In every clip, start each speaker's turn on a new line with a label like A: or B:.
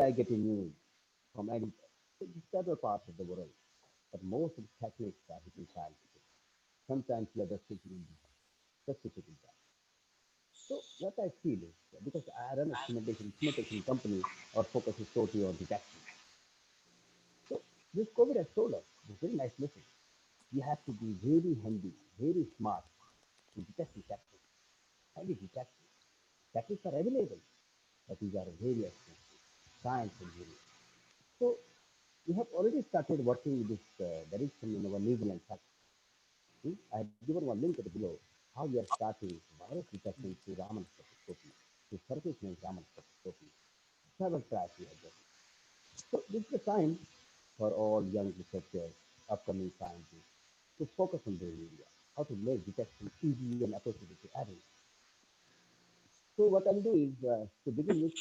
A: I get a news from several parts of the world, but most of the techniques are hitting childhood. Sometimes we are just sitting that. So what I feel is because I run a instrumentation company, our focus is totally on detection. So this COVID has told us this very nice lesson. We have to be very handy, very smart to detect the tactics. Handy detection. Tactics are available, but these are very expensive. Science engineering. So we have already started working with this direction in our New Zealand site. I have given one link at the below how we are starting virus detection through Raman spectroscopy, through surface length Raman spectroscopy. Several tracks we have done. So this is a sign for all young researchers, upcoming scientists, to focus on this area, how to make detection easy and appropriate to everyone. So what I'll do is, to begin with,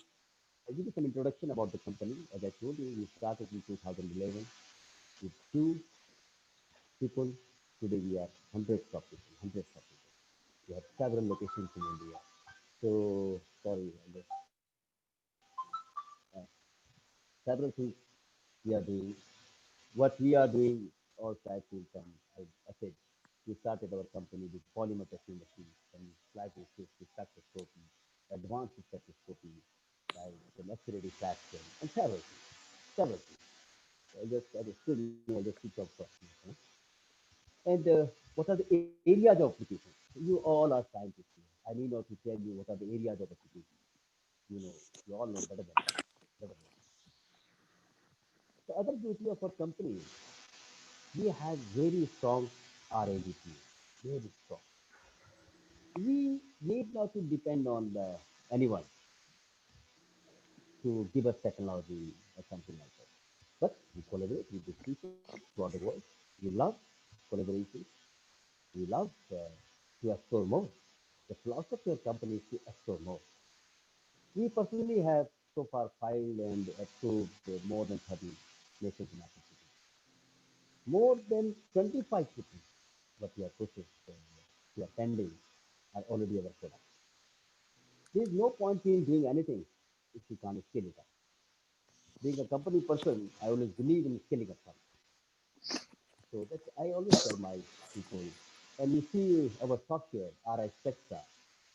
A: I'll give you some introduction about the company. As I told you, we started in 2011 with two people. Today we are hundreds of people. We have several locations in India. So, sorry, several things we are doing. What we are doing, all types of some, I said, we started our company with polymer testing machines and slightly spectroscopy, advanced spectroscopy, like the X-ray diffraction, and several things. Several things. I just still me, I just switch off first. And what are the areas of application? You all are scientists here. I need not to tell you what are the areas of application. You know, you all know better than me. Better than me. The other beauty of our company is we have very strong R&D team. Very strong. We need not to depend on anyone to give us technology or something like that. But we collaborate with these people throughout the world. We love collaboration. We love to explore more. The philosophy of company is to explore more. We personally have so far filed and approved more than 30 nations in Africa. More than 25 cities, what we are processed, we are pending, are already our products. There is no point in doing anything if you can't scale it up. Being a company person, I always believe in scaling up something. So that's I always tell my people. And you see our software, RI Spectra,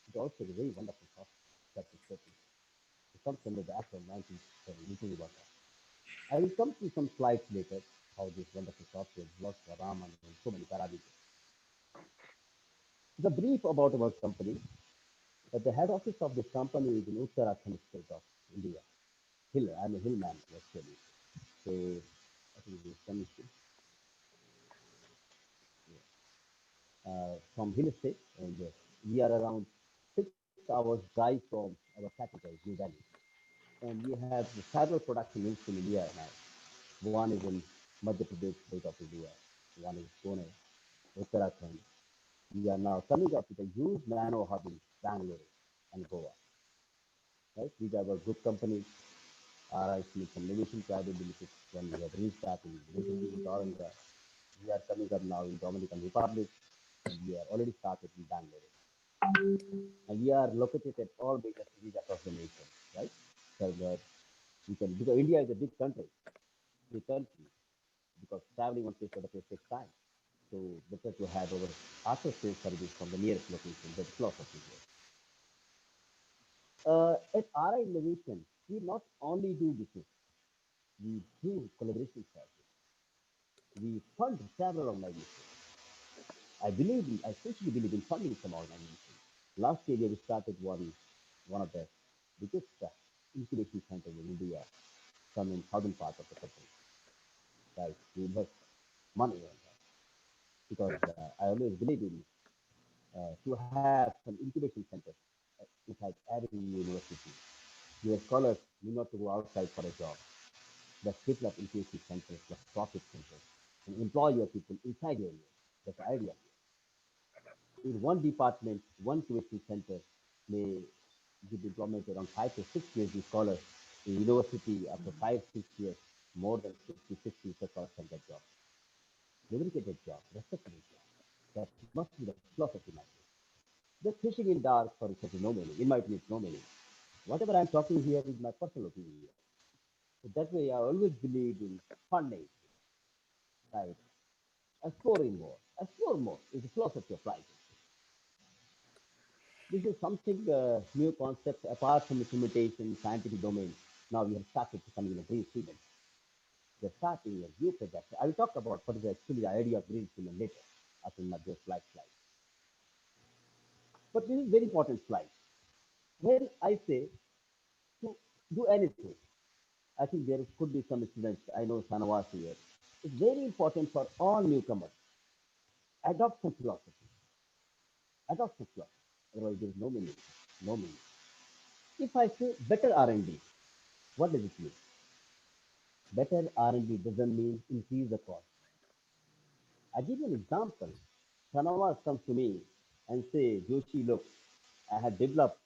A: it's also a very wonderful software. That's exciting. It comes under the acronym 1970. You think about that. I will come to some slides later how this wonderful software works for Raman and so many parameters. The brief about our company. The head office of this company is in Uttarakhand state of India. Hill, I'm a hillman actually. So I think this chemistry from hill state, and we are around 6 hours drive from our capital, New Delhi. And we have several production units in India now. One is in Madhya Pradesh, state of India. One is Pune, Uttarakhand. We are now coming up with a huge nano hub in Bangalore and Goa. Right? These are our group companies. RIC some innovation capabilities. When we have reached that in recently in Toronto, we are coming up now in Dominican Republic, and we are already started in Bangalore. And we are located at all major cities across the nation, right? So that we can, because India is a big country, because traveling one place to other place takes time. So better to have our after sales service from the nearest location. That's philosophy here. At RI Innovation, we not only do business, we do collaboration service. We fund several organizations. I especially believe in funding some organizations. Last year, we started one of the biggest incubation centers in India, some in southern part of the country. Right, we invest money on that because I always believe in to have some incubation centers inside every university. Your scholars need not to go outside for a job. Just set up incubation centers, plus profit centers, and employ your people inside your area. That's the idea. In one department, one tuition center may give employment around 5 to 6 PhD scholars. In university, after 5, 6 years, more than 50, 60 scholars can get jobs. Lubricated job, respectable job. That must be the philosophy, my friend. Just fishing in dark for such no meaning. In my opinion, no meaning. Whatever I'm talking here is my personal opinion. That way, I always believe in funding, right? Exploring more, explore more is the philosophy of life. This is something new concept apart from instrumentation, scientific domain. Now we have started becoming a green cement. We're starting a new project. I will talk about what is actually the idea of green cement later, after my just slide. But this is very important slide. When I say to do anything, I think there could be some students. I know Sanavas here. It's very important for all newcomers. Adopt some philosophy. Adopt some philosophy. Otherwise, there is no meaning. No meaning. If I say better R&D, what does it mean? Better R&D doesn't mean increase the cost. I give you an example. Sanavas comes to me and say, Joshi, look, I have developed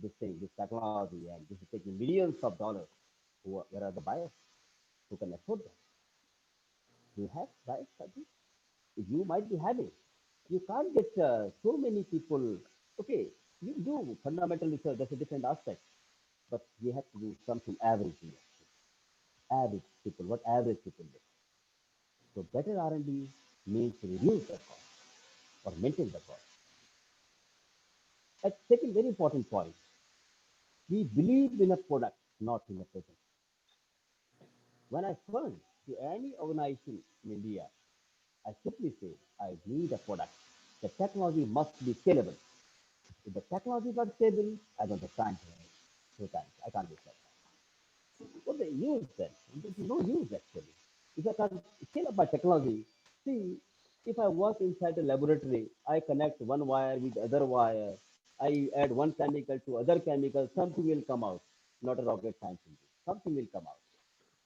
A: this thing, this technology, and this is taking millions of dollars. Where are the buyers who can afford that? Do you have buyers for this? You might be having. You can't get so many people. Okay, you do fundamental research, that's a different aspect, but you have to do something average here. Average people, what average people do. So better R&D means reduce the cost or maintain the cost. And second very important point, we believe in a product, not in a person. When I fund to any organization in India, I simply say I need a product. The technology must be scalable. If the technology is not stable, I don't have time for it. Two times. I can't do that. What they use then? There's no use actually. If I can scale up my technology, see, if I work inside a laboratory, I connect one wire with other wire, I add one chemical to other chemical, something will come out. Not a rocket science in this. Something will come out.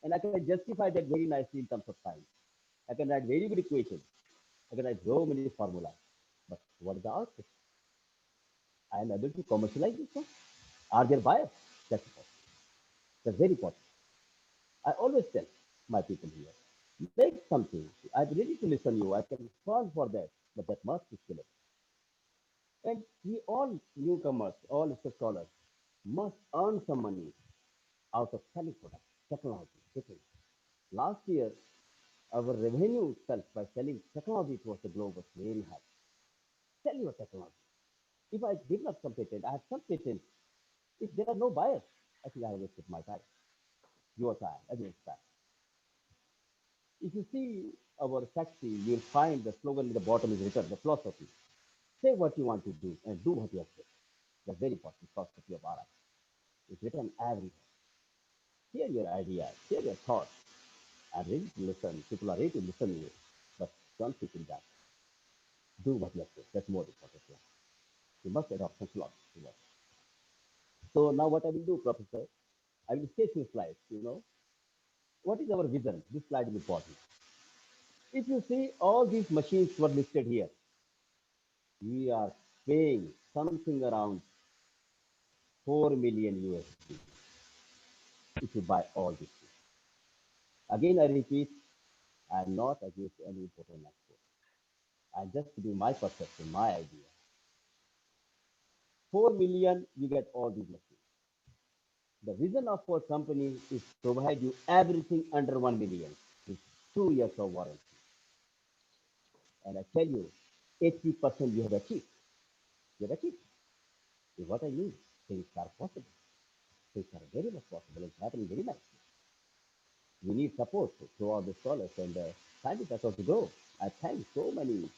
A: And I can justify that very nicely in terms of science. I can write very good equations. I can write so many formulas. But what is the output? I am able to commercialize this one. Are there buyers? That's important. That's very important. I always tell my people here, make something. I'm ready to listen to you. I can fall for that, but that must be scalable. And we all newcomers, all scholars, must earn some money out of selling products, technology, different. Last year, our revenue itself by selling technology towards the globe was very high. Sell your technology. If I develop some patent, I have some patents. If there are no buyers, I think I have wasted my time, your time, everyone's time. If you see our taxi, you'll find the slogan at the bottom is written, the philosophy. Say what you want to do and do what you have said. That's very important philosophy of our life. It's written everywhere. Share your ideas, share your thoughts. I'm ready to listen. People are ready to listen to you. But don't sit in that. Do what you have said. That's more important. Yeah. You must adopt some philosophy. So now what I will do, Professor, I will sketch you slides, What is our vision? This slide is important. If you see all these machines were listed here, we are paying something around 4 million USD if you buy all these things. Again, I repeat, I'm not against any import and export. I'm just giving my perception, my idea. 4 million, you get all these machines. The vision of our company is provide you everything under 1 million with 2 years of warranty. And I tell you, 80% you have achieved. You have achieved. Is what I mean. Things are possible. Things are very much possible. It's happening very nicely. We need support to all the scholars and scientists across the globe. I thank so many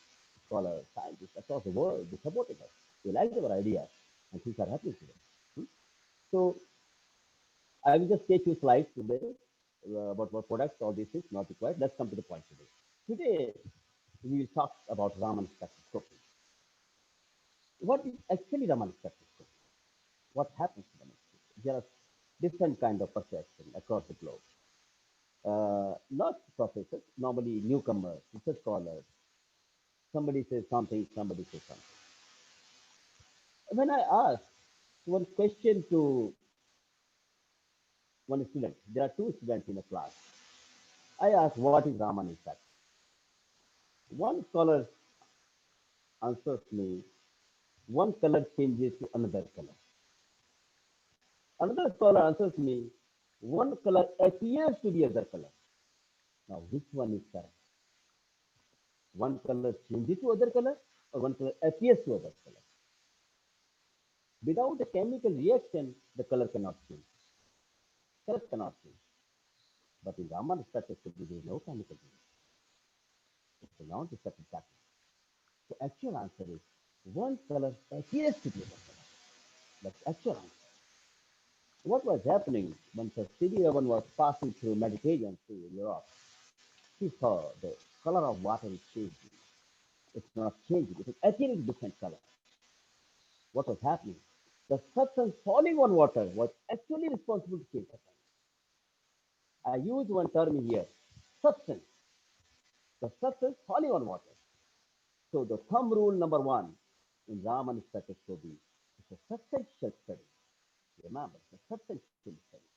A: scholars, scientists across the world. They supported us. They liked our ideas, and things are happening today. Hmm? So I will just take you slides today about what products, all these things, not required. Let's come to the point today. Today, we will talk about Raman spectroscopy. What is actually Raman spectroscopy? What happens to Raman spectroscopy? There are different kind of perception across the globe. Not professors, normally newcomers, research scholars. Somebody says something, somebody says something. When I ask one question to one student, there are two students in a class. I ask, what is Raman effect? One scholar answers me, one color changes to another color. Another scholar answers me, One color appears to be other color. Now, which one is correct? One color changes to other color, or one color appears to other color. Without a chemical reaction, the color cannot change. Color cannot change. But in Raman spectroscopy, there is no chemical reaction. It's a non-destructive pattern. So actual answer is one color appears to be other color. That's actual answer. What was happening when Sir C.V. Raman was passing through Mediterranean to Europe? He saw the color of water is changing. It's not changing. It is appearing different color. What was happening? The substance falling on water was actually responsible to change the color. I use one term here, substance. The substance falling on water. So the thumb rule number one in Raman spectroscopy is a substantial study. Remember, it's a substantial study.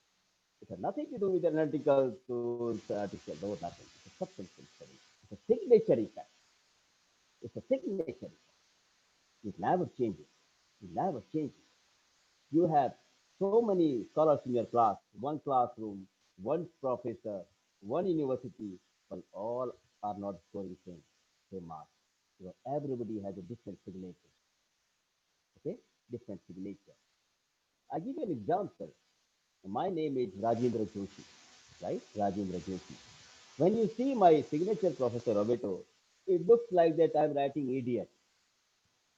A: It has nothing to do with analytical tools, artificial, no, nothing. It's a substantial study. It's a signature effect. It's a signature effect. It never changes. It never changes. You have so many scholars in your class, one classroom, one professor, one university, but all are not scoring same marks. So everybody has a different signature. Okay? Different signature. I give you an example. My name is Rajendra Joshi, right? Rajendra Joshi. When you see my signature, Professor Roberto, it looks like that I'm writing idiot.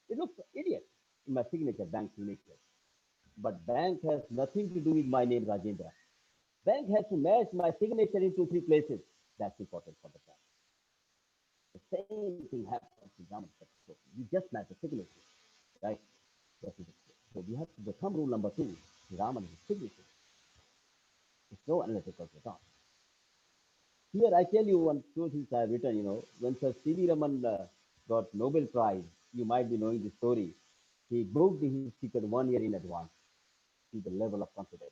A: It looks idiot in my signature, bank signature. But bank has nothing to do with my name, Rajendra. Bank has to match my signature in two, three places. That's important for the bank. The same thing happens in Raman spectroscopy. You just match the signature, right? That is it. So we have the thumb rule number two. Raman is a signature. It's no analytical at all. Here I tell you one two things I have written. When Sir C.V. Raman got Nobel Prize, you might be knowing the story. He booked his ticket 1 year in advance. See the level of confidence.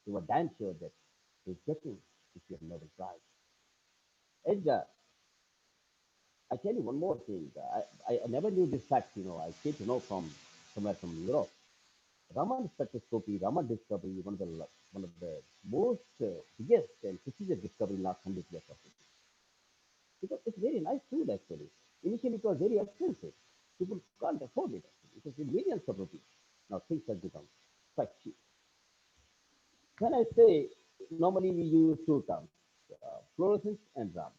A: He was damn sure that he's getting this year Nobel Prize. And I tell you one more thing. I never knew this fact. I came to know from somewhere from Europe. Raman spectroscopy, Raman discovery, one of the most biggest and prestigious discovery in last 100 years of physics. Because it's very nice tool actually. Initially it was very expensive. People can't afford it actually. It was in millions of rupees. Now things have become quite cheap. When I say normally we use two terms, fluorescence and Raman.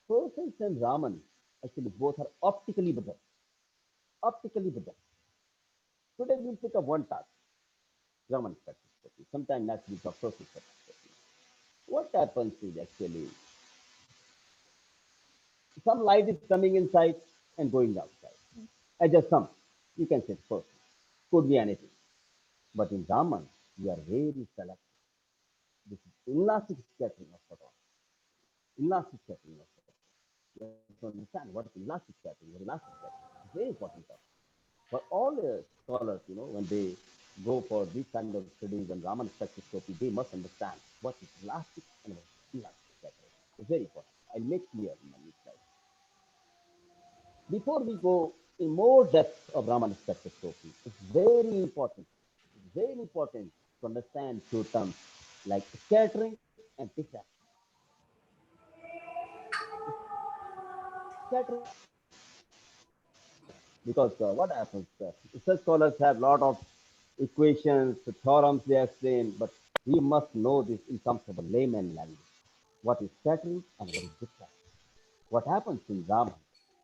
A: Fluorescence and Raman actually both are optically better. Optically better. Today we'll pick up one task, Raman spectroscopy. Sometime next week of fluorescence spectroscopy. What happens is actually some light is coming inside and going outside. Just some. You can say first. Could be anything. But in Raman, we are very selective. This is elastic scattering of photons. Elastic scattering of photons. You have to understand what is elastic scattering or elastic scattering. It's very important term. For all the scholars, when they go for this kind of studies and Raman spectroscopy, they must understand what is elastic and what is elastic scattering. It's very important. I'll make clear in my next slide. Before we go in more depth of Raman spectroscopy, it's very important to understand two terms like scattering and diffraction. Scattering, because what happens? Research scholars have a lot of equations, theorems they explain, but we must know this in terms of a layman language. What is scattering and what is diffraction? What happens in Raman?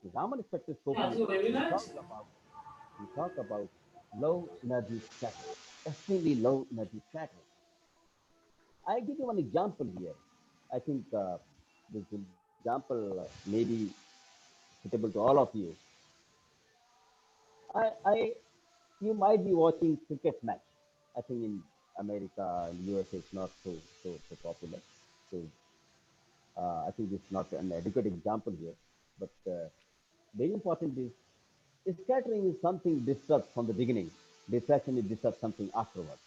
A: In Raman
B: Yeah,
A: spectroscopy,
B: so
A: we
B: Ravinaj,
A: talk about we talk about low energy scattering, extremely low energy scattering. I give you one example here. I think this example may be suitable to all of you. I you might be watching cricket match. I think in America and USA it's not so popular. So I think this is not an adequate example here. But very important is scattering is something disrupts from the beginning. Diffraction is disrupts something afterwards.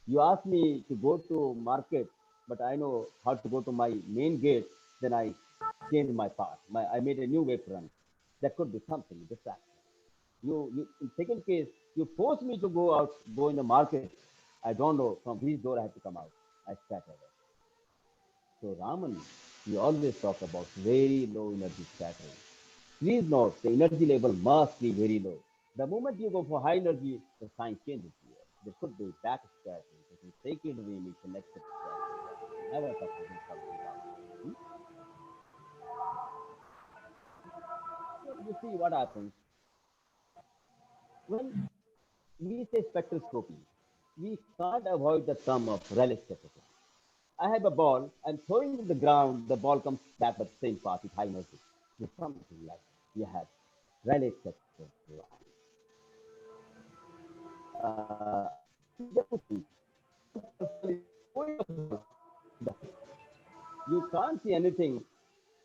A: You ask me to go to market, but I know how to go to my main gate. Then I change my path. I made a new way to run. That could be something distraction. In second case, you force me to go out, go in the market. I don't know from which door I have to come out. I scattered it. So Raman, we always talk about very low energy scattering. Please note the energy level must be very low. The moment you go for high energy, the sign changes here. There could be back scattering, there could be secondary emission, etc. etc. Never supporting something down. Hmm? So you see what happens when we say spectroscopy. We can't avoid the term of Rayleigh spectroscopy. I have a ball, I'm throwing it to the ground, the ball comes back at the same path with high energy. It's something like you have Rayleigh spectral line. Just to see, once the ball is throwing the ball, the, you can't see anything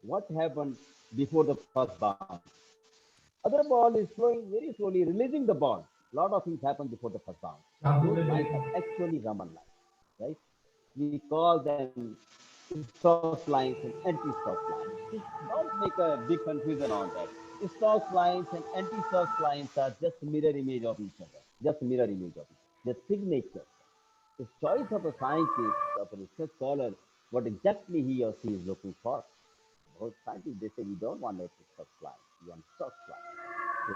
A: what happened before the first bounce. Other ball is flowing very slowly, releasing the ball. A lot of things happen before the first bounce. Those lines are actually Raman lines, right? We call them Stokes lines and anti-Stokes lines. Just don't make a big confusion on that. Stokes lines and anti-Stokes lines are just mirror image of each other. Just mirror image of each other. The signature. The choice of a scientist, of a research scholar, what exactly he or she is looking for. Most scientists, they say, we don't want anti-Stokes lines. We want Stokes lines. So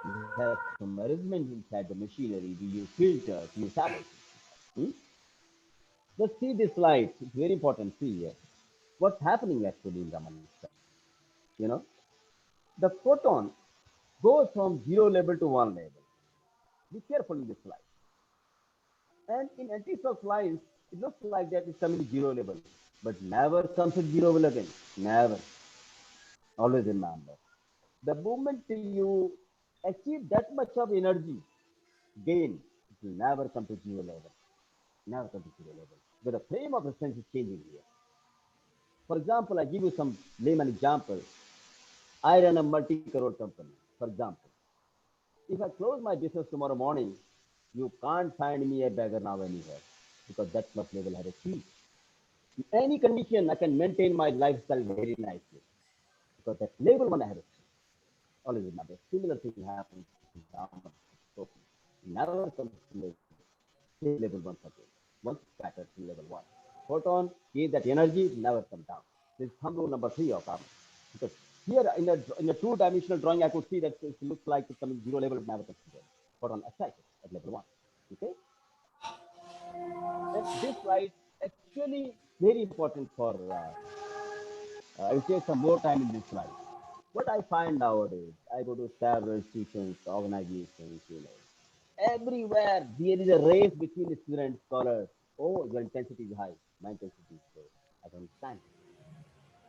A: we have some arrangement inside the machinery. We use filters, we use sabotage. Hmm? Just see this slide. It's very important. See here. What's happening actually in Raman study? You know, the photon goes from zero level to one level. Be careful in this slide. And in anti-shock lines, it looks like that it's coming to zero level, but never comes to zero level again. Never. Always remember. The moment you achieve that much of energy gain, it will never come to zero level. Never come to zero level. But the frame of reference is changing here. For example, I give you some layman example. I run a multi-crore company. For example, if I close my business tomorrow morning, you can't find me a beggar now anywhere because that much level I have achieved. In any condition, I can maintain my lifestyle very nicely because that level one I have achieved. Always remember, similar thing happens in Raman. Never comes to level two. Same level once again. Once scattered to level one. Photon gain that energy, never come down. This is thumb rule number three of Raman. Because here in a two-dimensional drawing, I could see that it looks like it's coming zero level, but never comes to zero. Photon excited at level one. Okay? And this slide actually very important for I will take some more time in this slide. What I find nowadays, I go to several institutions, organizations, everywhere there is a race between students, scholars. Oh, your intensity is high, my intensity is low. I don't understand.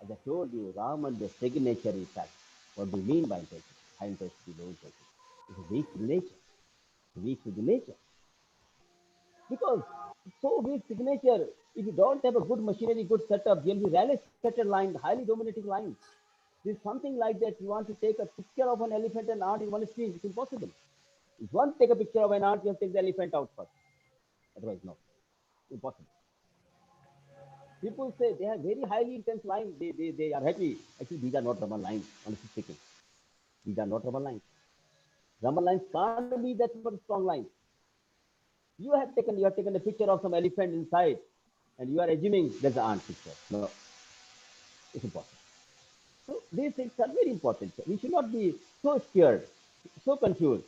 A: As I told you, Raman, the signature is that. What do you mean by intensity? High intensity, low intensity. It's a weak signature. It's weak to the nature. Because it's so weak signature, if you don't have a good machinery, good setup, you'll be rarely scattered line, highly dominating lines. There's something like that. You want to take a picture of an elephant and ant in one screen. It's impossible. If you want to take a picture of an ant, you have to take the elephant out first. Otherwise, no. Impossible. People say they have very highly intense lines. They are happy. Actually, these are not Raman lines, honestly speaking. These are not Raman lines. Raman lines can't be that much strong lines. You have taken a picture of some elephant inside, and you are assuming there's an ant picture. No, it's impossible. So these things are very important. We should not be so scared, so confused.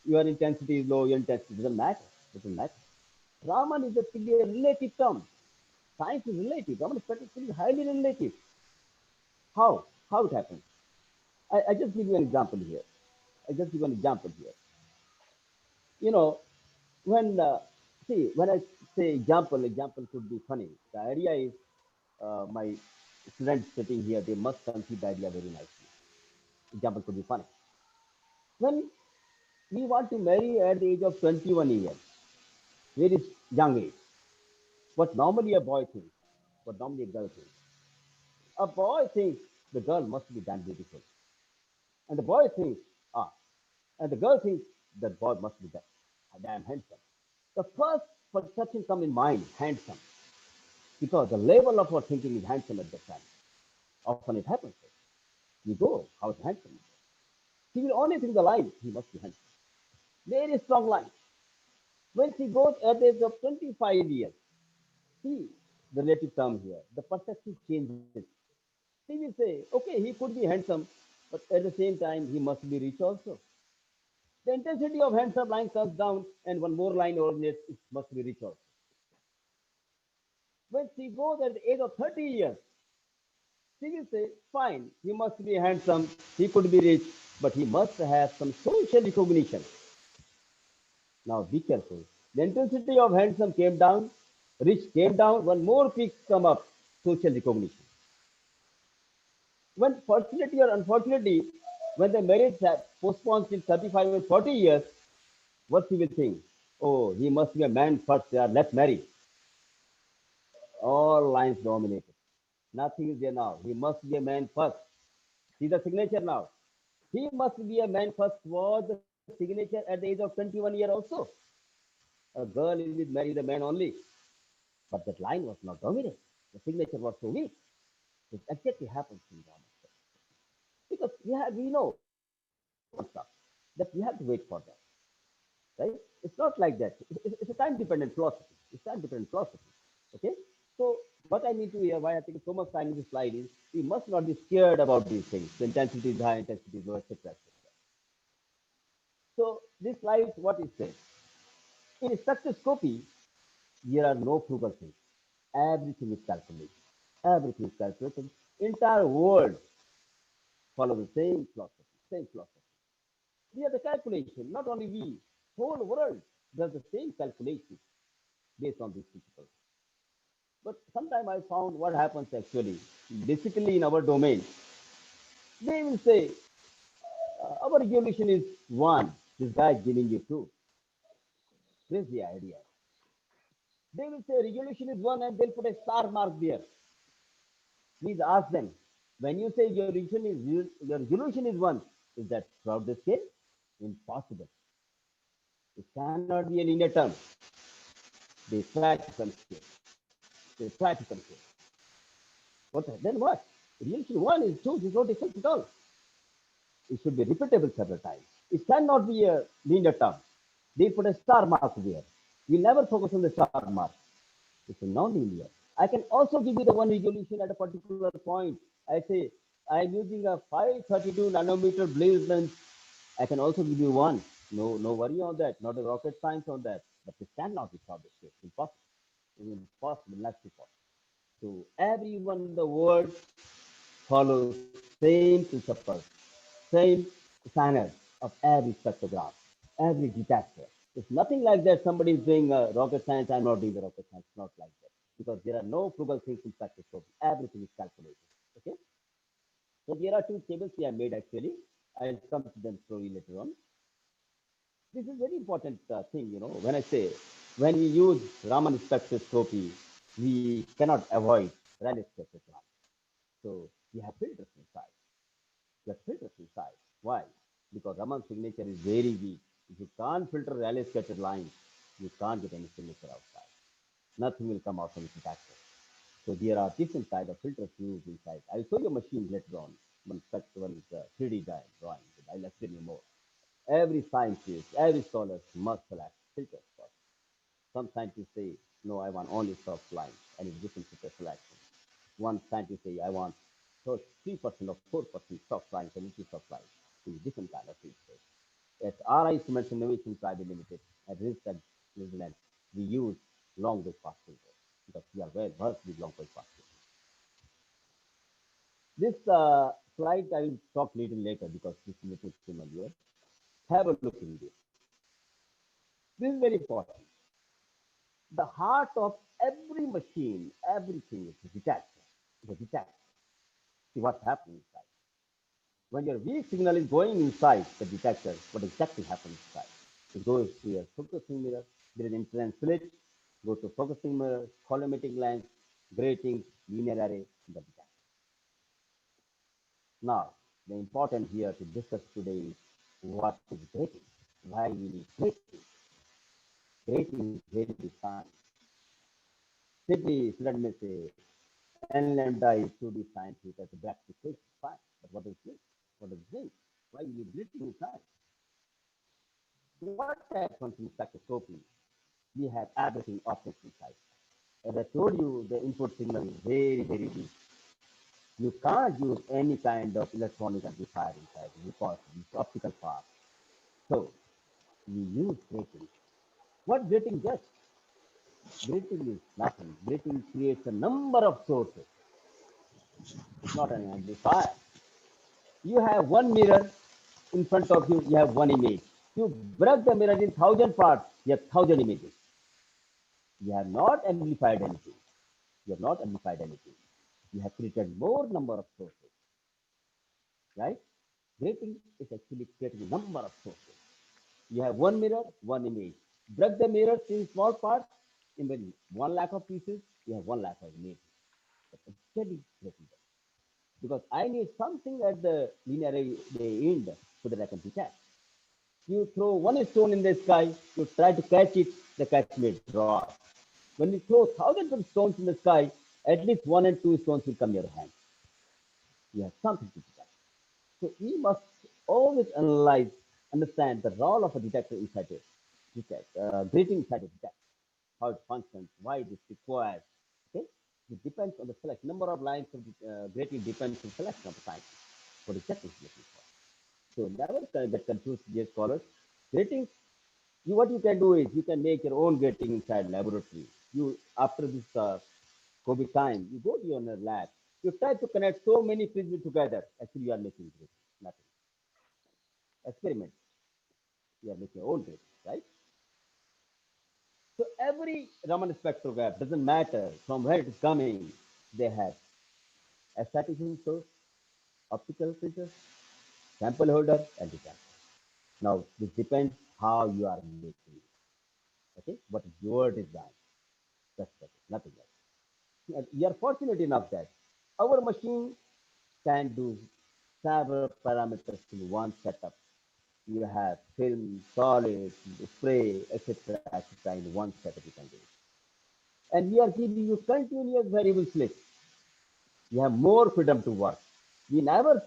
A: Your intensity is low, your intensity doesn't matter. Doesn't matter. Raman is a relative term. Science is relative. Raman is highly relative. How? How it happens? I just give you an example here. I just give you an example here. You know, when see when I say example could be funny. The idea is my students sitting here, they must conceive the idea very nicely. Example could be funny. When we want to marry at the age of 21 years, very young age, what normally a boy thinks, what normally a girl thinks. A boy thinks the girl must be damn beautiful. And the boy thinks, ah, and the girl thinks that boy must be damn handsome. The first perception come in mind, handsome, because the level of our thinking is handsome at that time. Often it happens. You go, how's handsome? He will only think the line, he must be handsome. Very strong line. When she goes at the age of 25 years, see the relative term here, the perspective changes. She will say, okay, he could be handsome, but at the same time, he must be rich also. The intensity of handsome line comes down, and one more line originates, it must be rich also. When she goes at the age of 30 years, she will say, fine, he must be handsome, he could be rich, but he must have some social recognition. Now be careful. The intensity of handsome came down, rich came down, one more peak come up, social recognition. When fortunately or unfortunately, when the marriage postponed till 35 and 40 years, what she will think? Oh, he must be a man first, let's marry. All lines dominated. Nothing is there now. He must be a man first. See the signature now. He must be a man first was the signature at the age of 21 year also. A girl is with marry the man only. But that line was not dominant. The signature was so weak. It exactly happens in drama. Because we know that we have to wait for that. Right? It's not like that. It's a time dependent philosophy. It's time dependent philosophy. Okay? So what I mean to here, why I take so much time in this slide is we must not be scared about these things. The intensity is high, intensity is low, etc. etc. So this slide, what it says. In spectroscopy, there are no frugal things. Everything is calculated. Everything is calculated. Entire world follow the same philosophy. Same philosophy. We are the calculation. Not only we, whole world does the same calculation based on these principles. But sometimes I found what happens actually, basically in our domain, they will say our resolution is one. This guy is giving you two. This is the idea. They will say resolution is one and they'll put a star mark there. Please ask them. When you say your resolution is one, is that throughout the scale? Impossible. It cannot be a linear term. They try to consider. They try to consider. Then what? Relation one is two is no difference at all. It should be repeatable several times. It cannot be a linear term. They put a star mark there. We never focus on the star mark. It's a non-linear. I can also give you the one resolution at a particular point. I say I'm using a 532 nanometer blaze length. I can also give you one. No worry on that. Not a rocket science on that. But it cannot be solved. It's impossible. It's impossible. Not possible. So everyone in the world follows same principles, same standards of every spectrograph, every detector. It's nothing like that. Somebody is doing rocket science. I'm not doing the rocket science. Not like that. Because there are no frugal things in spectroscopy. Everything is calculated. Okay. So there are two tables we have made actually. I'll come to them slowly later on. This is very important thing. When I say when we use Raman spectroscopy, we cannot avoid Rayleigh spectroscopy. So we have filters inside. We have filters inside. Why? Because Raman signature is very weak. If you can't filter Rayleigh scattered lines, you can't get any signature outside. Nothing will come out from the detector. So there are different kind of filters used inside. I'll show you a machine later on. One 3D drawing. I'll explain you more. Every scientist, every scholar must select filters first. Some scientists say, no, I want only soft lines, and it's different filter selection. One scientist say, I want 3% or 4% soft lines and 80 soft lines. It's different kind of filters. At RI Instruments Innovation Private Limited, at Rinstead, New Zealand, we use long wave fast filters because we are well versed with long wave fast filters. This slide I will talk little later because this is a little familiar. Have a look in this. This is very important. The heart of every machine, everything is a detector. It's a detector. See what's happening inside. When your weak signal is going inside the detector, what exactly happens inside? It goes to your focusing mirror, there is influence switch, go to focusing mirror, collimating lens, grating, linear array, the detector. Now, the important here to discuss today is what is grating, why we need grating. Grating is very big science. Simply, student may say, n lambda is 2d sine theta to back to equation. Fine. But what is this? What does it mean? Why you need grating inside? What happens in spectroscopy? We have everything optics inside. As I told you, the input signal is very, very deep. You can't use any kind of electronic amplifier inside because it's optical part. So we use grating. What grating does? Grating is nothing. Grating creates a number of sources. It's not an amplifier. You have one mirror in front of you, you have one image. You break the mirror in thousand parts, you have thousand images. You have not amplified anything. You have not amplified anything. You have created more number of sources, right? Grating is actually creating a number of sources. You have one mirror, one image. Break the mirrors in small parts, in the 1 lakh of pieces, you have 1 lakh of images. But steady breaking them. Because I need something at the linear the end so that I can detach. You throw one stone in the sky, you try to catch it, the catch may drop. When you throw thousands of stones in the sky, at least one and two stones will come your hand. You have something to detect. So we must always analyze, understand the role of a detector inside it, grating inside a detector, how it functions, why it is required. Okay, it depends on the selection. Number of lines of grating depends on selection of the science. What detector is looking for. So never get confused, dear scholars. Gratings what you can do is you can make your own grating inside laboratory. You after this COVID time, you go to your lab. You try to connect so many prisms together. Actually, you are making grating. Nothing. Experiment. You are making your own grating, right? So every Raman spectrograph doesn't matter from where it is coming. They have aesthetic source, optical filter, sample holder, and detector. Now this depends how you are making it. Okay, what is your design? That's nothing else. We are fortunate enough that our machine can do several parameters in one setup. You have film, solid, spray, etc., etc. in one setup you can do. And we are giving you continuous variable slip. You have more freedom to work. We never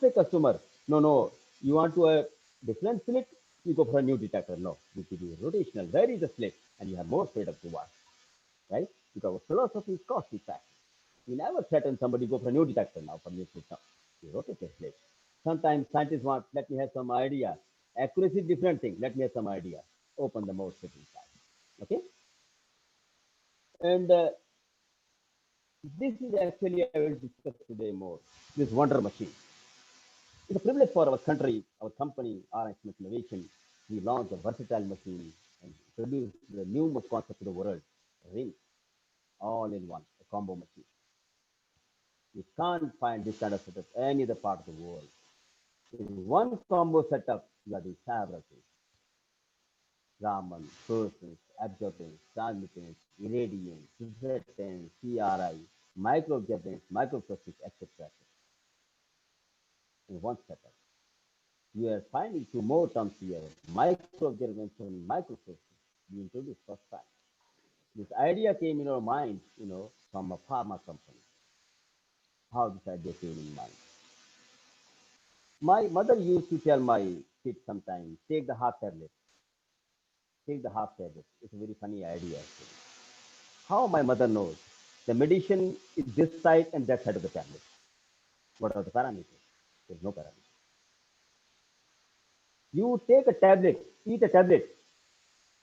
A: say customer, no, you want to a different slip, you go for a new detector. No, we give you rotational. Where is the slip? And you have more freedom to work, right? Because our philosophy is cost effective. We never threaten somebody go for a new detector now for new system. You rotate a slip. Sometimes scientists want, let me have some idea. Accuracy is different thing. Let me have some idea. Open the mouth slip inside. Okay? And this is actually I will discuss today more. This wonder machine. It's a privilege for our country, our company, our innovation. We launched a versatile machine and introduced the new concept to the world, ring, all in one, a combo machine. You can't find this kind of setup any other part of the world. In one combo setup, you are doing several things. Raman, fluorescence, absorbance, transmittance, irradiance, reflectance, CRI, microabsorbance, microprocess, etc. in one setup. We are finding two more terms here, microobservance and microprocess. We introduced first time. This idea came in our mind, from a pharma company. How this idea came in mind. My mother used to tell my kids sometimes, take the half tablet. It's a very funny idea. Actually. How my mother knows the medicine is this side and that side of the tablet. What are the parameters? There's no parameters. You take a tablet, eat a tablet.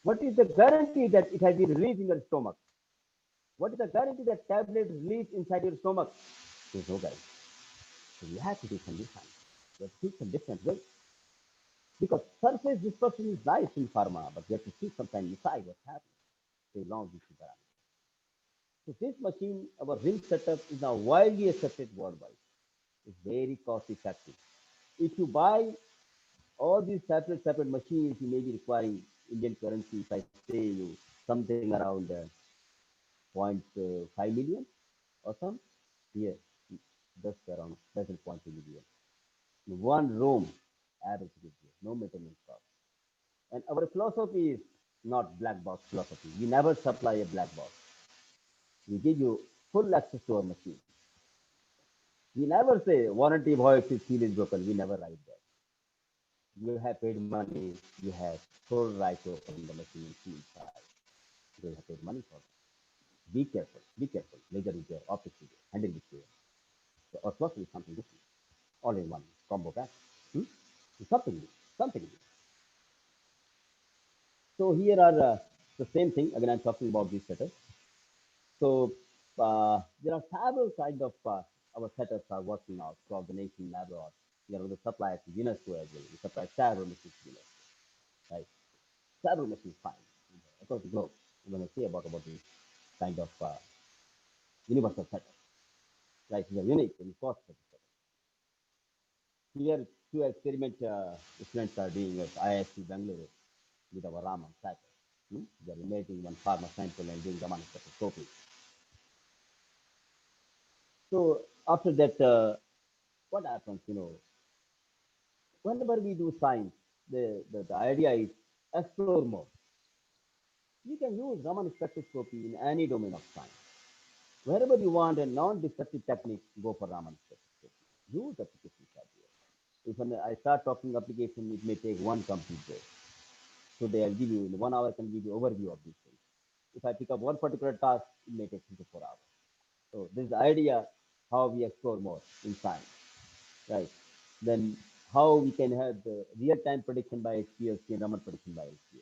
A: What is the guarantee that it has been released in your stomach? What is the guarantee that tablet released inside your stomach? There's no guarantee. So you have to do some design. You have to think some different way. Because surface dispersion is nice in pharma, but you have to see sometimes inside what's happening. They long these parameters. So this machine, our ring setup is now widely accepted worldwide. It's very cost effective. If you buy all these separate machines, you may be requiring Indian currency. If I say you something around point 0.5 million or some, here just around less than point 0.2 million. In one room, average gives you no maintenance cost. And our philosophy is not black box philosophy. We never supply a black box. We give you full access to our machine. We never say warranty voice if seal is broken. We never write that. You have paid money. You have full right to open the machine and see inside. because you have to pay money for that. Be careful. Be careful. Laser is there, optics is there, handle is there. So, or plus is something different. All in one combo pack. Hmm? It's something new. Something new. So here are the same thing. Again, I'm talking about these setups. So there are several kind of our setups are working out throughout the nation abroad. You know, the suppliers to UNESCO as well. We supply several machines to UNESCO, right? Several machines fine across the globe. When I say about this kind of universal setup, right? These are unique and cost effective. Here, two experiment students are doing at IISc Bangalore with our Raman cycle. They are imaging one pharma sample and doing Raman spectroscopy. So after that, what happens? You know, whenever we do science, the idea is explore more. You can use Raman spectroscopy in any domain of science. Wherever you want a non-destructive technique, go for Raman spectroscopy. Use applications are there. If I start talking application, it may take one complete day. Today I'll give you in 1 hour. I can give you overview of these things. If I pick up one particular task, it may take 3 to 4 hours. So this is the idea how we explore more in science, right? Then how we can have the real-time prediction by HPLC and Raman prediction by HPLC.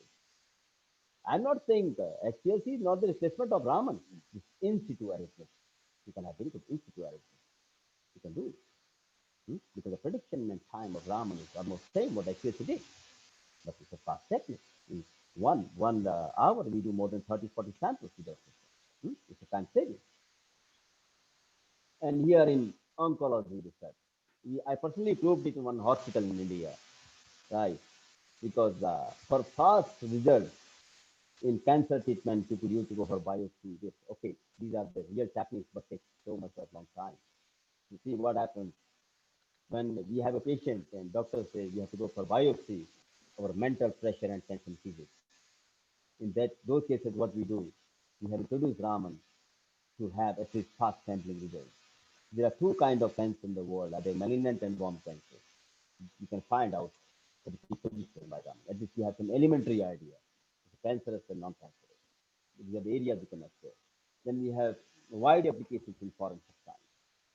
A: I'm not saying HPLC is not the replacement of Raman. It's in situ arrangement. You can have very good in situ arrangement. You can do it. Because the prediction and time of Raman is almost same what HPLC did, but it's a fast technique. In one hour, we do more than 30, 40 samples with our system. It's a time saving. And here in oncology research, I personally proved it in one hospital in India, right? Because for fast results in cancer treatment, people used to go for biopsy. This, okay, these are the real techniques, but take so much of long time. You see what happens when we have a patient and doctor says you have to go for biopsy, our mental pressure and tension increases. In those cases, what we do, we have introduced Raman to have at least fast sampling results. There are two kinds of cancer in the world, are they malignant and warm cancer. You can find out the predisposition by Raman. At least you have some elementary idea. It's cancerous and non-cancerous. These are the areas we can explore. Then we have wide applications in forensic science.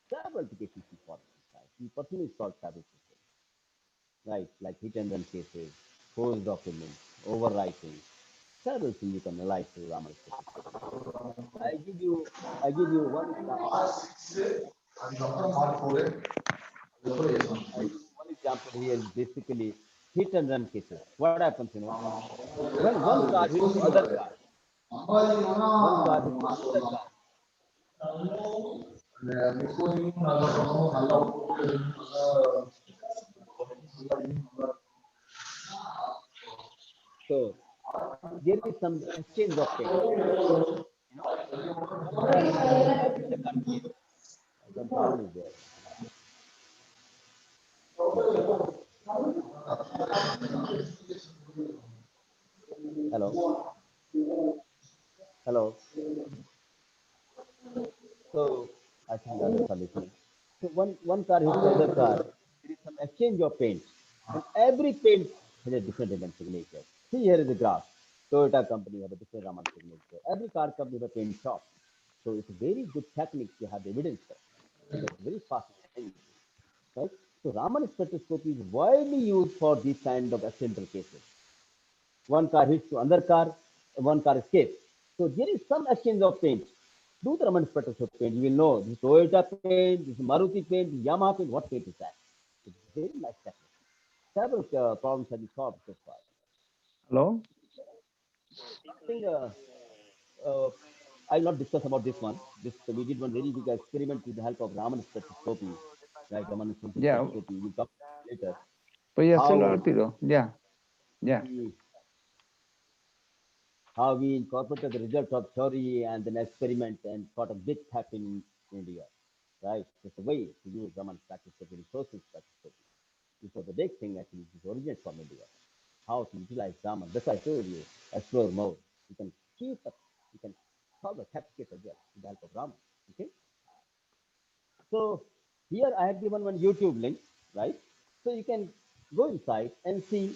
A: Several applications in forensic science. We personally solve several systems, right? Like hit and run cases, forged documents, overwriting. Several things you can analyze through Raman spectroscopy. I give you I give you one example. I give you one example here is basically hit and run cases. What happens, you know, when one car hits to other car, one car hits to another car. So there is some exchange of paint. You know, one car hits to another car, both the cars escape. Some sound is there. Hello, hello, hello. So I think others are listening. So one car hits the other car. There is some exchange of paint, and every paint has a different Raman signature. See here is the graph. Toyota company have a different Raman signature. Every car company have a paint shop. So it's a very good technique to have evidence for, because it's very fast and timely, right? So Raman spectroscopy is widely used for these kind of accidental cases. One car hits to another car, one car escapes. So there is some exchange of paint. Do the Raman spectroscope paint. You will know this is Toyota paint, this is Maruti paint, this is Yamaha paint. What paint is that? It's very nice technique. Several problems have been solved so far.
B: Hello?
A: So same thing. Uh, I'll not discuss about this one. This we did one very big experiment with the help of Raman spectroscopy, right? Raman
B: Yeah,
A: spectroscopy. We'll talk later
B: pues ya se lo
A: how
B: retiro. Ya, ya.
A: we how we incorporated the results of theory and then experiment and got a big tap in India, right? It's a way to use Raman spectroscopy, resources spectroscopy. This was the big thing actually, which originates from India. How to utilize Raman. That's why I told you, explore more. You can keep up, you can solve the tap case as well with the help of Raman. Okay? So here I have given one YouTube link, right? So you can go inside and see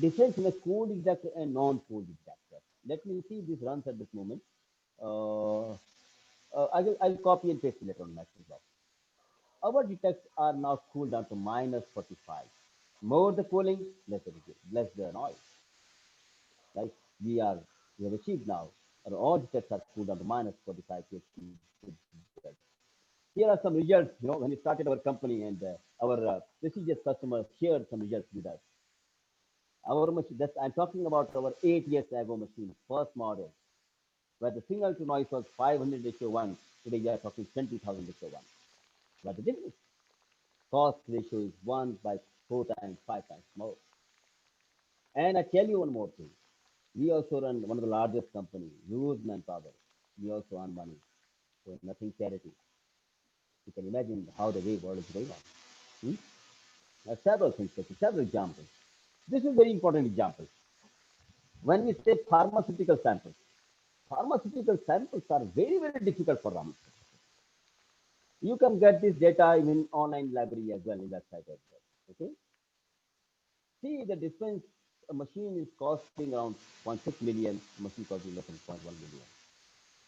A: difference in a cooled detector and non-cooled detector. Let me see this runs at this moment. Uh, I'll copy and paste it later on my box. Our detects are now cooled down to minus 45. More the cooling, less the noise. Right? We are we have achieved now. Our all detects are cooled down to minus 45 to achieve good results. Here are some results. When we started our company and our prestigious customers shared some results with us. Our machine. I'm talking about our 8 years ago machine, first model, where the signal to noise was 500 ratio 1. Today we are talking 20,000 ratio 1. But the difference, cost ratio is 1 by 4 times, 5 times more. And I tell you one more thing. We also run one of the largest companies, huge manpower. We also earn money. So nothing charity. You can imagine how the way world is going on. Hmm? There are several things, several examples. This is very important example. When we say pharmaceutical samples are very, very difficult for them. You can get this data in online library as well, in website as well. Okay. See the difference. A machine is costing around 0.6 million. A machine costing less than 0.1 million.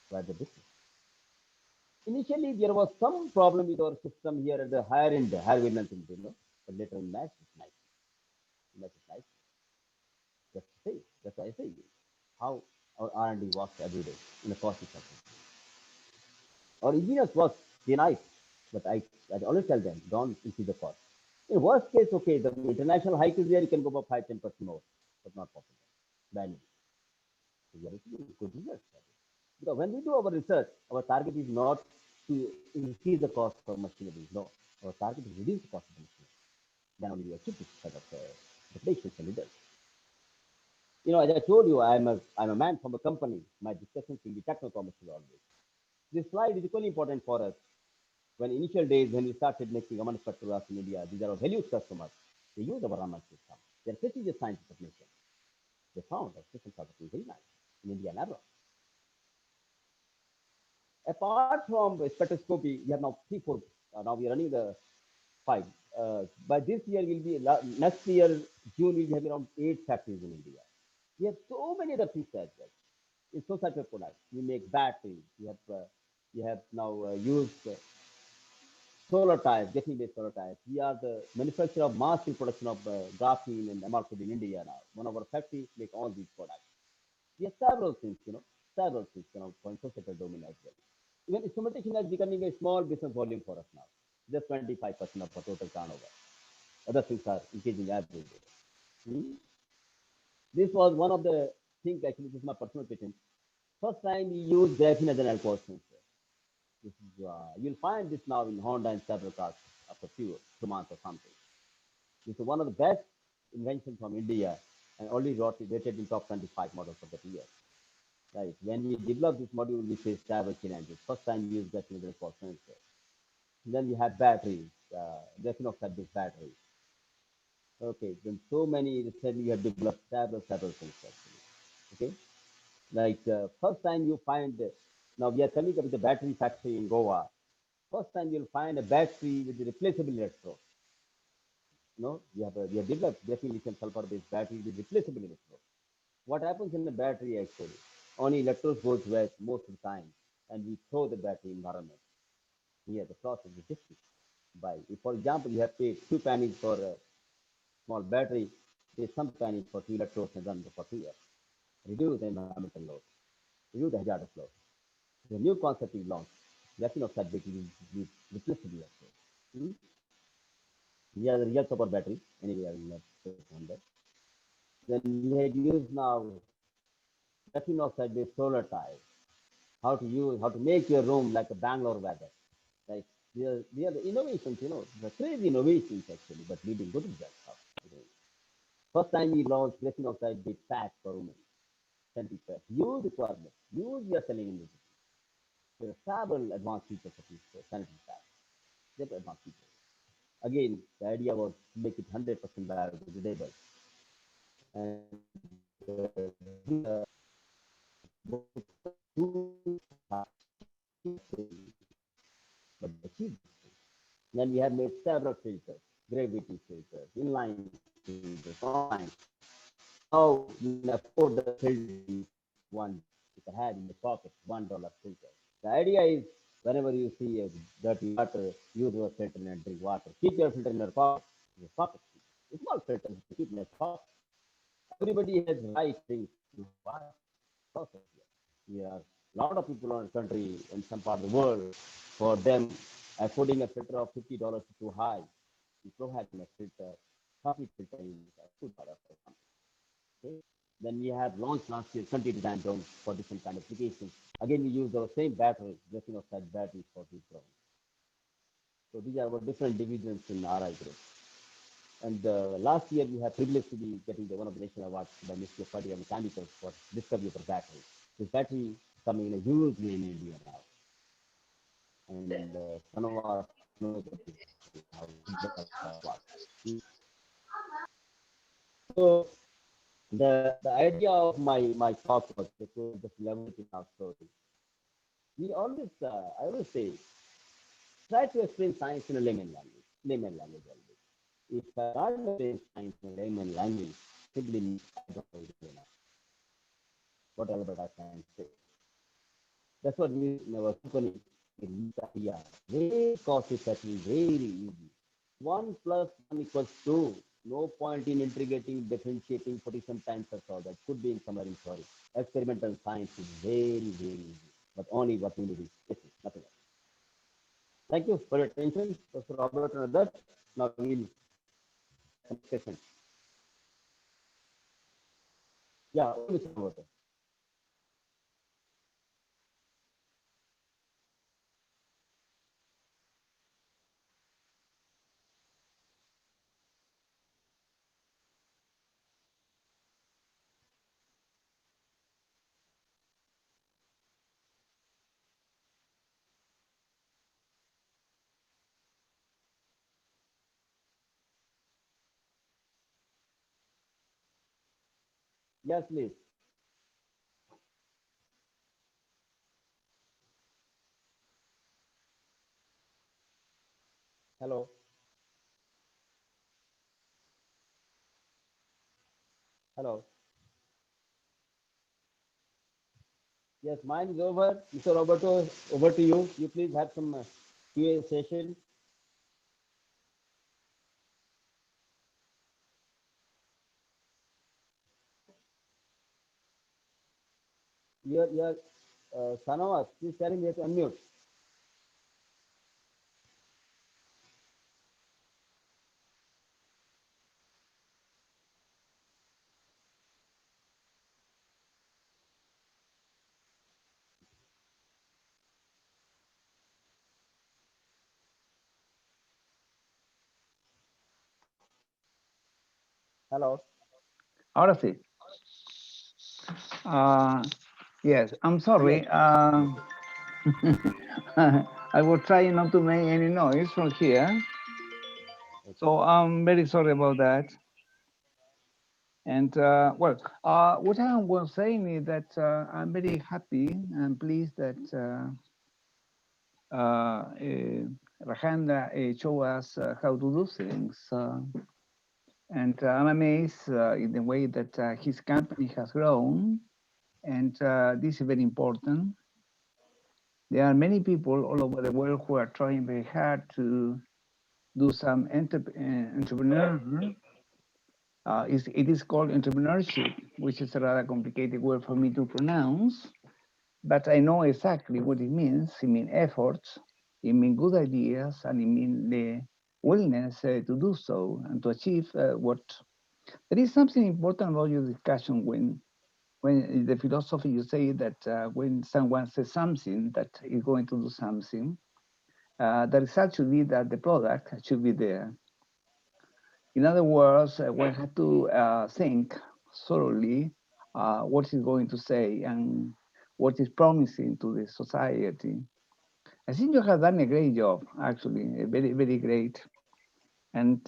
A: Where the difference? Initially, there was some problem with our system here at the higher end, higher variance, but later on, match is nice. Match is nice. That's to say. That's why I say how our R&D works every day in a cost effective. Our engineers work day night, but I always tell them don't increase the cost. In worst case, okay, the international hike is there, you can go for 5-10% more, but not possible. Badly. So we are achieving good results. Because when we do our research, our target is not to increase the cost for machinery. No, our target is to reduce the cost of the machinery. Then only we achieve this kind of predictions and results. As I told you, I'm a man from a company. My discussions will be techno-commercial always. This slide is equally important for us. When initial days, when we started making Raman spectrographs in India, these are our valued customers. They use our Raman system. They're prestigious scientists of nation. They found that systems are working very nice in India and abroad. Apart from spectroscopy, we have now three, four. Now we are running the five. By this year, will be next year June we will have around 8 factories in India. We have so many other things as well. In societal products, we make batteries. We have now used solar tires, graphene-based solar tires. We are the manufacturer of massive production of graphene and MRCD in India now. One of our factories make all these products. We have several things, several things, for societal domain as well. Even instrumentation is becoming a small business volume for us now, just 25% of our total turnover. Other things are increasing every day. Hmm? This was one of the things, actually, this is my personal patent. First time we used graphene as an alcohol sensor. You'll find this now in Honda and several cars after few months or something. This is one of the best inventions from India and already rated in top 25 models of that year. Right. When we developed this module, we faced several challenges. First time we used graphene as an alcohol sensor. Then we had batteries, graphene oxide-based batteries. Okay, then so many, recently we have developed several things actually. Okay, like first time you find, now we are coming up with a battery factory in Goa. First time you'll find a battery with a replaceable electrode. We have developed graphene lithium sulfur based battery with replaceable electrode. What happens in the battery actually? Only electrodes goes west most of the time, and we throw the battery environment. Here the process is different. If, for example, you have paid 2 pennies for a small battery, pay some pennies for 2 electrodes and run for 2 years. Reduce the environmental load, reduce the hazardous load. The new concept is launched. Graphene oxide battery with replaceable electrodes. Hmm? Here are the results of our battery. Anyway, I will not focus on that. Then we had used now graphene oxide based solar tiles. How to make your room like a Bangalore weather. Like they are the innovations, the crazy innovations actually, but leading good results. First time we launched graphene oxide based packs for women. Sanitary pads. Huge requirement. Huge we are selling in this. There are several advanced features of these sanitary pads. They're advanced features. Again, the idea was to make it 100% biodegradable. And but we achieved this. Then we have made several filters, gravity filters, inline filters, online. Now you can afford the filtering one day. You can have in your pocket $1 filter. The idea is whenever you see a dirty water, use your filter and drink water. Keep your filter in your pocket. Your pocket. A small filter you can keep in your pocket. Everybody has right to drink clean water. Perfect. Yeah, a lot of people in the country in some part of the world, for them, affording a filter of $50 is too high. You providing a filter, coffee filter is $2 for example. Okay. Then we have launched last year 20 design drones for different kind of applications. Again, we use our same battery, graphene oxide batteries for these drones. So these are our different divisions in RI group. And last year we had privileged to be getting the one of the national awards by Ministry of Fertilizer and Chemicals for discovery of a battery. This battery is coming in a huge way in India now, and some of our knows what is this battery, how big that was. Hmm. So the idea of my talk was to just elaborate in our story. We always I always say try to explain science in a layman language always. If I can't explain science in a layman language, simply means I don't know it enough. Whatever that I can say. That's what we in our company we use the idea. Very cost effective, very easy. One plus one equals two. No point in integrating, differentiating, putting some time for all that. Could be in somewhere in theory. Experimental science is very easy. But only what we need is patience, nothing else. Thank you for your attention, Professor Robert and others. Now we'll have some discussion. Yeah, over to Mr. Robert. Yes, please. Hello. Hello. Yes, mine is over. Mr. Roberto, over to you. You please have some Q&A session. Your Sanawat, please tell him he has to unmute. Hello.
B: Ahora sí. Uh, yes, I'm
A: Yes.
B: sorry. I was trying not to make any noise from here.
A: Okay.
B: So I'm very sorry about that. And what I was saying is that I'm very happy and pleased that Rajendra showed us how to do things. And I'm amazed in the way that his company has grown. And this is very important. There are many people all over the world who are trying very hard to do some entrepreneur. It is called entrepreneurship, which is a rather complicated word for me to pronounce, but I know exactly what it means. It means efforts, it means good ideas, and it means the willingness to do so and to achieve what. There is something important about your discussion when in the philosophy you say that when someone says something that is going to do something, the result should be that the product should be there. In other words, one has to think thoroughly what is going to say and what is promising to the society. I think you have done a great job, actually, a very great. And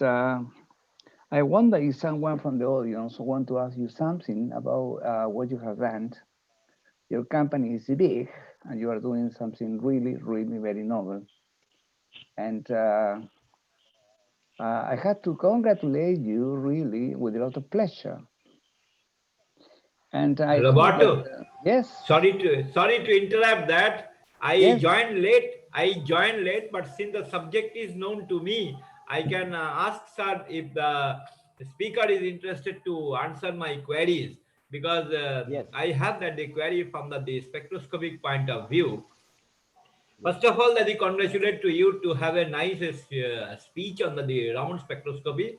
B: I wonder if someone from the audience want to ask you something about what you have done. Your company is big, and you are doing something really very novel. And I had to congratulate you really with a lot of pleasure. And I think that
C: Roberto.
B: Yes.
C: Sorry to interrupt that. I
B: Yes.
C: joined late. But since the subject is known to me, I can ask sir if the speaker is interested to answer my queries, because
A: Yes,
C: I have that the query from the spectroscopic point of view.
A: yes,
C: First of all, let me congratulate to you to have a nice speech on the Raman spectroscopy,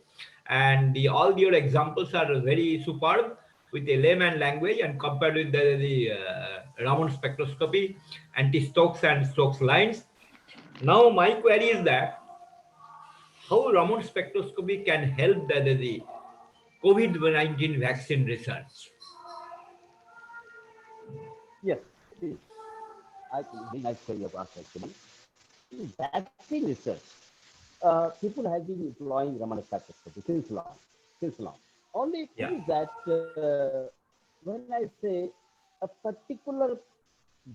C: and all your examples are very superb with a layman language and compared with the Raman spectroscopy, anti-Stokes and Stokes lines. Now, my query is that how Raman spectroscopy can help the COVID-19 vaccine research.
A: yes. See, I think very nice for your asked actually. In vaccine research, people have been employing Raman spectroscopy since long. Only
C: Yeah,
A: thing is that when I say a particular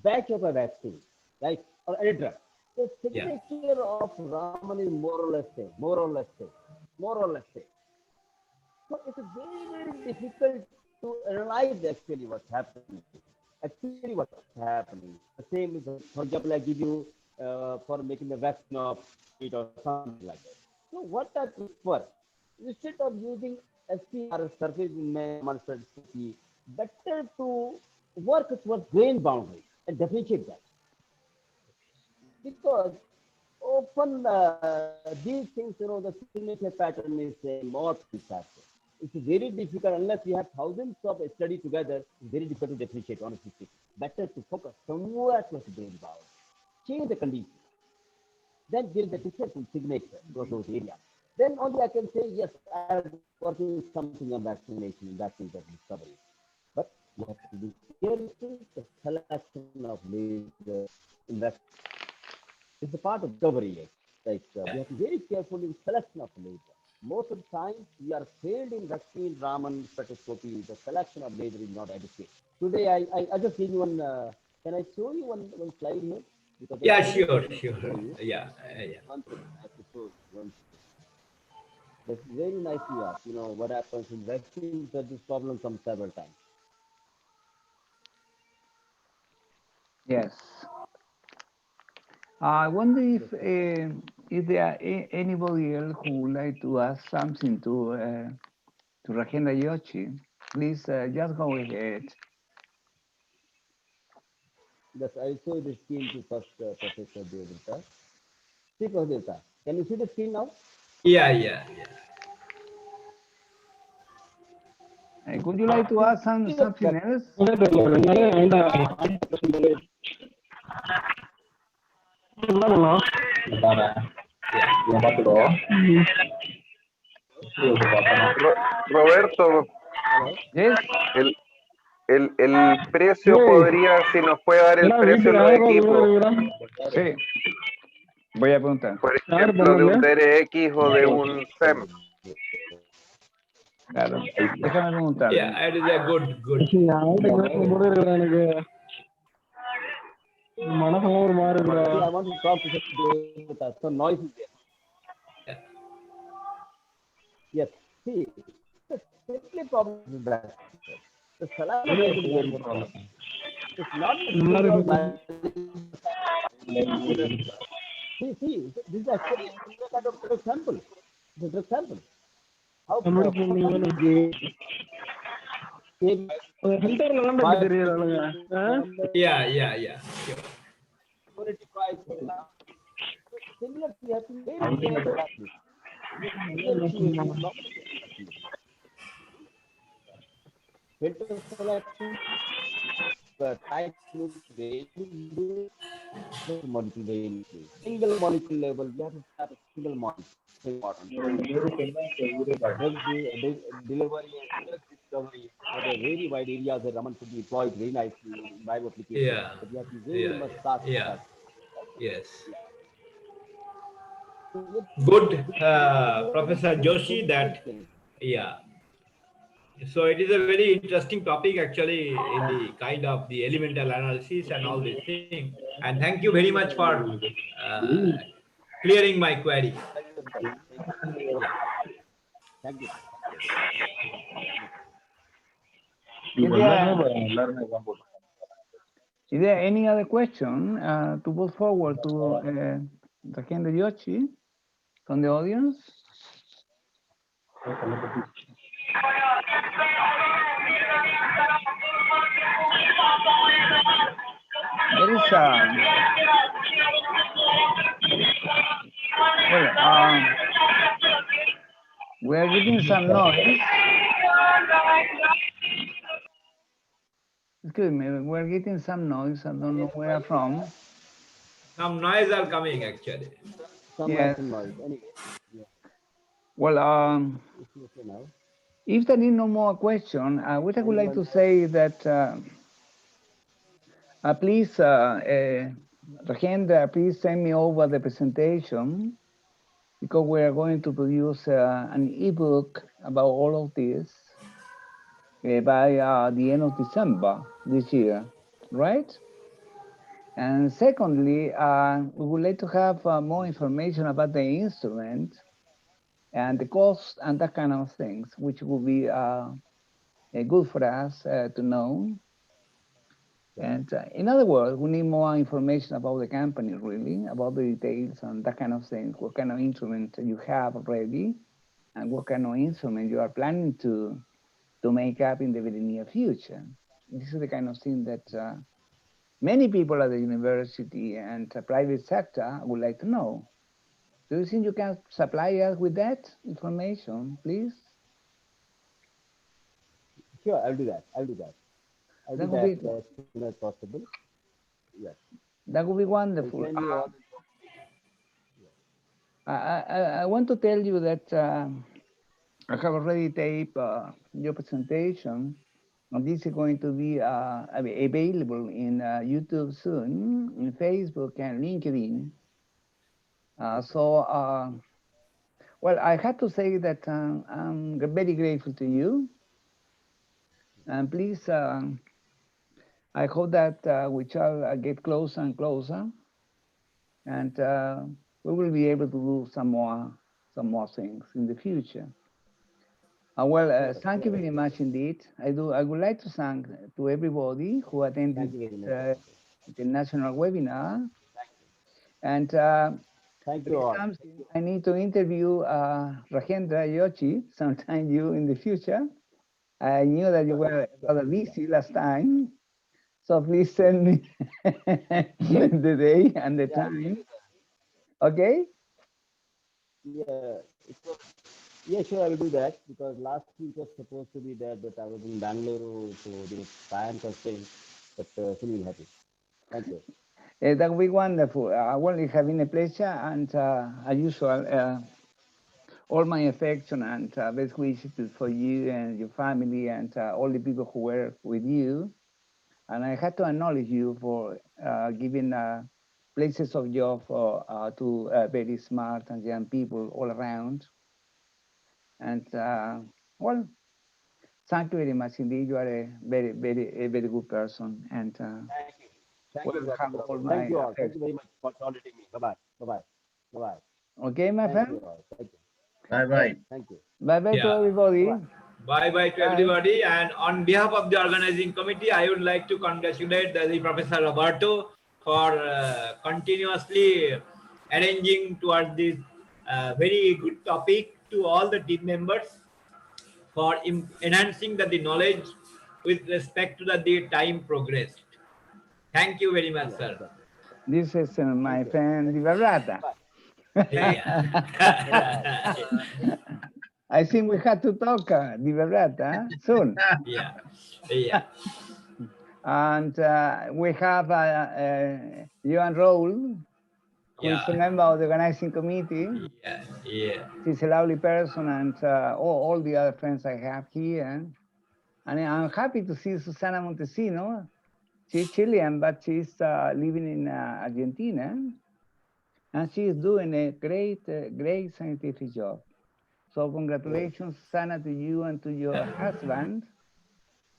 A: batch of a vaccine, right, or any drug, the
C: yeah,
A: signature of Raman is more or less same, more or less same, more or less same. So it's very, very difficult to analyze actually what's happening. Actually, what's happening. The same is, for example, I give you for making the vaccine of it or something like that. So what I prefer, instead of using SPR, surface email Raman spectroscopy, better to work towards grain boundary and differentiate that. Because often these things, the signature pattern is same or things are same. It's very difficult unless we have thousands of study together. It's very difficult to differentiate. Honestly speaking, better to focus somewhere towards the brain power, change the condition. Then there is a difference in signature across those areas. Then only I can say yes, I am working something on vaccination, vaccine discovery. But you have to be careful the selection of laser in vaccine. It's a part of discovery. Like we have to be very careful in selection of laser. Most of the time, we are failed in vaccine Raman spectroscopy. The selection of laser is not adequate. Today, I just give you one. Can I show you one slide here? Because there are so
C: yeah.
A: many things
C: Sure,
A: to show
C: sure.
A: you.
C: Yeah, yeah.
A: One second, I have to show you one second. That's very nicely asked. What happens in vaccines that this problem comes several times.
B: Yes. I wonder
A: Yes,
B: if there are anybody else who would like to ask something to Rajendra Joshi. Please just go ahead.
A: yes, I show you the screen to first Professor Devata. See, Professor Devata, can you see the screen now?
C: Yeah, yeah, yeah.
B: Would you like to
A: See
B: ask
A: the
B: something else?
C: Yeah.
D: Roberto,
A: hello.
B: Yes.
D: el precio podría, si nos puede dar el precio de los equipos,
B: Sí. Voy a preguntar.
D: por ejemplo, de un DRX o de un SEM.
B: Claro. Déjame preguntar.
C: Yeah, it is a good.
A: See, I want to talk to Devata. So noise is there.
C: Yeah,
A: Yes. See, the simply problem is that the selection of laser is very important. It's not the single value. See, this is actually a kind of drug sample. It's a drug sample. How
C: yeah, yeah, yeah. Sure.
A: similar, we have to be very careful about this. Real QAV, normally filter selection, type look very good, just molecule very nicely. Single molecule level, we have to start a single molecule. Very important. Delivery and drug discovery are the very wide areas that Raman could be employed very nicely in vivo application.
C: Yeah,
A: But you have to be very
C: yeah,
A: much
C: yeah.
A: fast.
C: Yes.
A: So yeah,
C: Good,
A: you have very
C: Professor Joshi.
A: good
C: That,
A: things.
C: yeah. So it is a very interesting topic actually in
A: Thank
C: the kind of the elemental analysis and all these things. And thank you very much for uh, clearing my query.
A: you. Thank you.
C: Yeah.
A: Thank you.
B: Is there Is there any other question to put forward to Rajendra Joshi from the audience? There is well, we're getting some noise. Excuse me, we're getting some noise. I don't know where from.
C: Some noise are coming actually.
B: Yes.
A: Some noise. Anyway, yeah.
B: Well,
A: If you say now,
B: if there is no more question, what I would like to say that please, Rajendra, please send me over the presentation because we are going to produce an ebook about all of this by the end of December this year, right? And secondly, we would like to have more information about the instrument and the cost and that kind of things, which will be good for us to know. And in other words, we need more information about the company, really, about the details and that kind of thing. What kind of instrument you have already, and what kind of instrument you are planning to make up in the very near future. This is the kind of thing that many people at the university and private sector would like to know. Do you think you can supply us with that information, please?
A: sure, I'll do that. I'll do that. I'll do
B: That would
A: that
B: be
A: as soon as possible. Yes.
B: that would be
A: I'll
B: wonderful.
A: send you all.
B: I want to tell you that I have already taped your presentation, and this is going to be available in YouTube soon, in Facebook and LinkedIn. Well, I have to say that I'm very grateful to you, and please, I hope that we shall get closer and closer, and we will be able to do some more things in the future. Well, thank you very much indeed. I would like to thank to everybody who attended
A: Thank you very much.
B: the national webinar. And
A: Thank
B: there
A: you
B: is
A: all.
B: something I need to interview Rajendra Joshi sometime you in the future. I knew that you were rather busy last time, so please send me the day and the time. Okay?
A: Yeah, yeah, sure, I will do that because last week was supposed to be there, but I was in Bangalore, so the time constraint. But soon will happen. Thank you.
B: That would be wonderful. Well, it has been a pleasure, and as usual, all my affection and best wishes for you and your family and all the people who work with you. And I had to acknowledge you for giving places of job for to very smart and young people all around. And well, thank you very much indeed. You are a very good person, and
A: Thank you. Thank you,
B: well, have
A: Professor.
B: all
A: Thank
B: my
A: you all. Thank you
B: affection.
A: very much for tolerating me. Bye bye. Bye bye. Bye bye.
B: Okay, my
A: Thank
B: friend.
A: you all. Thank you.
E: Bye bye.
A: Thank you.
B: Bye bye to
C: Yeah.
B: everybody.
A: Bye bye.
C: Bye bye to
B: Bye.
C: everybody. And on behalf of the organizing committee, I would like to congratulate the Professor Roberto for continuously arranging towards this very good topic to all the team members for enhancing the knowledge with respect to the time progressed. Thank you very much,
A: Yeah,
C: sir.
A: exactly.
B: This is my
A: Thank you.
B: friend Divarata.
A: Bye.
C: Yeah.
A: Bye.
B: I think we have to talk, Divarata, soon.
C: Yeah. Yeah.
B: And we have Joan Raul, who is a
C: Yeah.
B: member of the organizing committee.
C: Yeah. Yeah.
B: She's a lovely person, and all the other friends I have here. And I'm happy to see Susana Montesino. She's Chilean, but she's living in Argentina, and she's doing a great scientific job. So congratulations, Susana, to you and to your husband.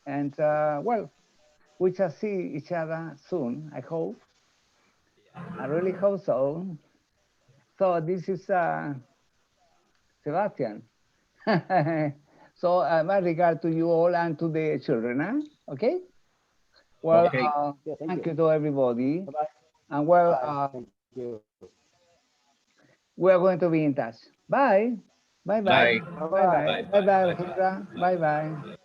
B: And well, we shall see each other soon, I hope. I really hope so. So this is Sebastian. So my regard to you all and to the children, huh? Okay? Well,
E: Okay.
A: Yeah,
B: thank
A: you.
B: you to everybody.
A: Bye bye.
B: And well,
A: Bye. Thank you.
B: we are going to be in touch. Bye. Bye bye.
E: Bye.
A: Bye
B: Bye
A: bye.
B: bye.
C: Bye
B: Bye
C: bye
B: bye,
C: bye
B: Alejandra. Bye bye.
C: bye.